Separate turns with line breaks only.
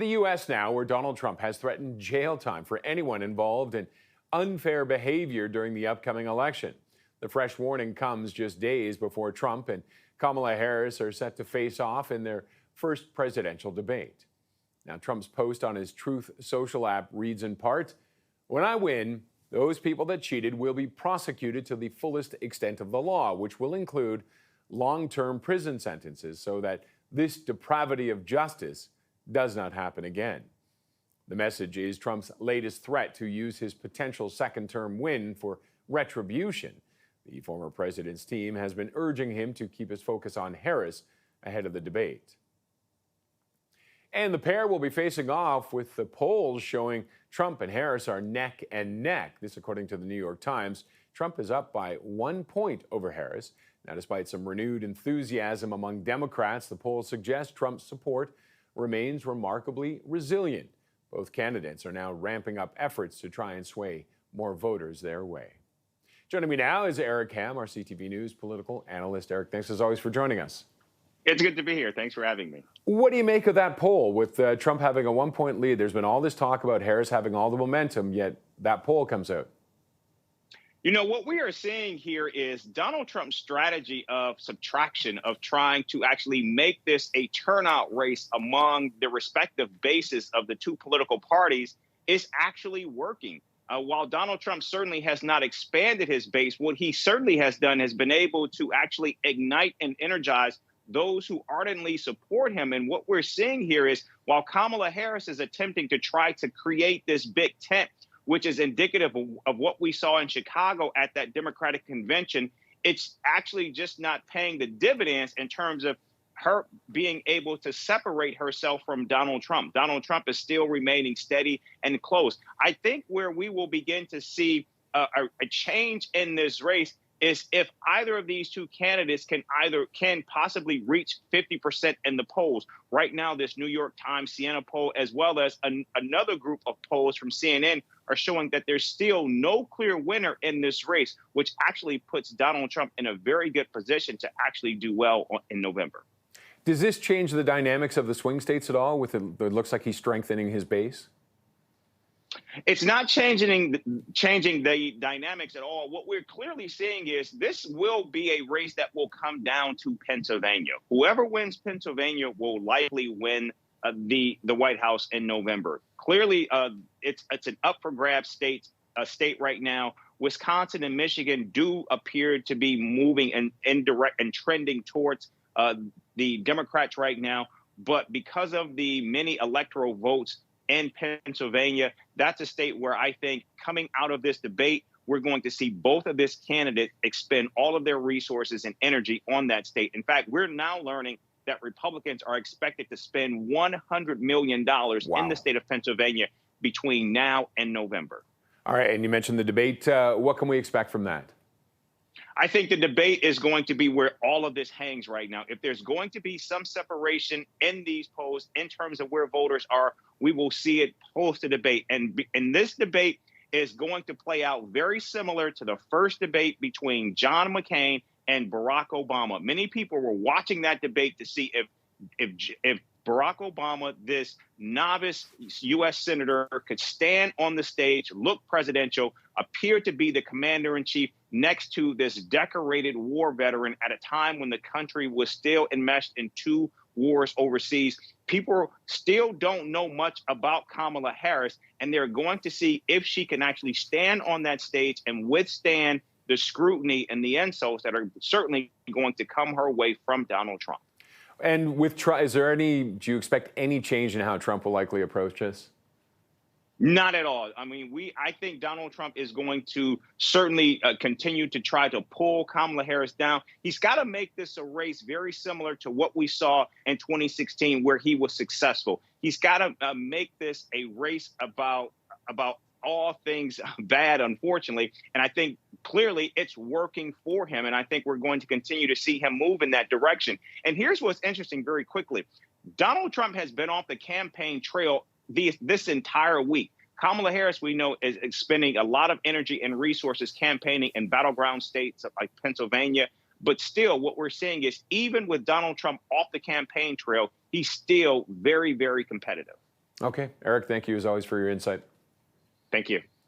the U.S. now, where Donald Trump has threatened jail time for anyone involved in unfair behavior during the upcoming election. The fresh warning comes just days before Trump and Kamala Harris are set to face off in their first presidential debate. Now, Trump's post on his Truth Social app reads in part, "When I win, those people that cheated will be prosecuted to the fullest extent of the law, which will include long-term prison sentences so that this depravity of justice does not happen again." The message is Trump's latest threat to use his potential second-term win for retribution. The former president's team has been urging him to keep his focus on Harris ahead of the debate. And the pair will be facing off with the polls showing Trump and Harris are neck and neck. This, according to the New York Times. Trump is up by 1 point over Harris. Now, despite some renewed enthusiasm among Democrats, the polls suggest Trump's support remains remarkably resilient. Both candidates are now ramping up efforts to try and sway more voters their way. Joining me now is Eric Ham, our CTV News political analyst. Eric, thanks as always for joining us.
It's good to be here. Thanks for having me.
What do you make of that poll with Trump having a 1 point lead? There's been all this talk about Harris having all the momentum, yet that poll comes out.
You know, what we are seeing here is Donald Trump's strategy of subtraction, of trying to actually make this a turnout race among the respective bases of the two political parties is actually working. While Donald Trump certainly has not expanded his base, what he certainly has done has been able to actually ignite and energize those who ardently support him. And what we're seeing here is while Kamala Harris is attempting to try to create this big tent, which is indicative of what we saw in Chicago at that Democratic convention, it's actually just not paying the dividends in terms of her being able to separate herself from Donald Trump. Donald Trump is still remaining steady and close. I think where we will begin to see a change in this race is if either of these two candidates can possibly reach 50% in the polls. Right now, this New York Times Siena poll, as well as another group of polls from CNN, are showing that there's still no clear winner in this race, which actually puts Donald Trump in a very good position to actually do well in November.
Does this change the dynamics of the swing states at all? It looks like he's strengthening his base.
It's not changing the dynamics at all. What we're clearly seeing is this will be a race that will come down to Pennsylvania. Whoever wins Pennsylvania will likely win the White House in November. Clearly, it's an up for grabs state right now. Wisconsin and Michigan do appear to be moving and trending towards the Democrats right now. But because of the many electoral votes in Pennsylvania, that's a state where I think coming out of this debate, we're going to see both of this candidate expend all of their resources and energy on that state. In fact, we're now learning that Republicans are expected to spend $100 million in the state of Pennsylvania between now and November.
All right. And you mentioned the debate. What can we expect from that?
I think the debate is going to be where all of this hangs right now. If there's going to be some separation in these polls in terms of where voters are, we will see it post the debate. And this debate is going to play out very similar to the first debate between John McCain and Barack Obama. Many people were watching that debate to see if Barack Obama, this novice U.S. senator, could stand on the stage, look presidential, appear to be the commander-in-chief next to this decorated war veteran at a time when the country was still enmeshed in two wars overseas. People still don't know much about Kamala Harris, and they're going to see if she can actually stand on that stage and withstand the scrutiny and the insults that are certainly going to come her way from Donald Trump.
And with Trump, do you expect any change in how Trump will likely approach this?
Not at all. I mean, I think Donald Trump is going to certainly continue to try to pull Kamala Harris down. He's got to make this a race very similar to what we saw in 2016, where he was successful. He's got to make this a race about all things bad, unfortunately. And I think clearly it's working for him. And I think we're going to continue to see him move in that direction. And here's what's interesting very quickly. Donald Trump has been off the campaign trail this entire week. Kamala Harris, we know, is expending a lot of energy and resources campaigning in battleground states like Pennsylvania. But still, what we're seeing is even with Donald Trump off the campaign trail, he's still very, very competitive.
Okay. Eric, thank you as always for your insight.
Thank you.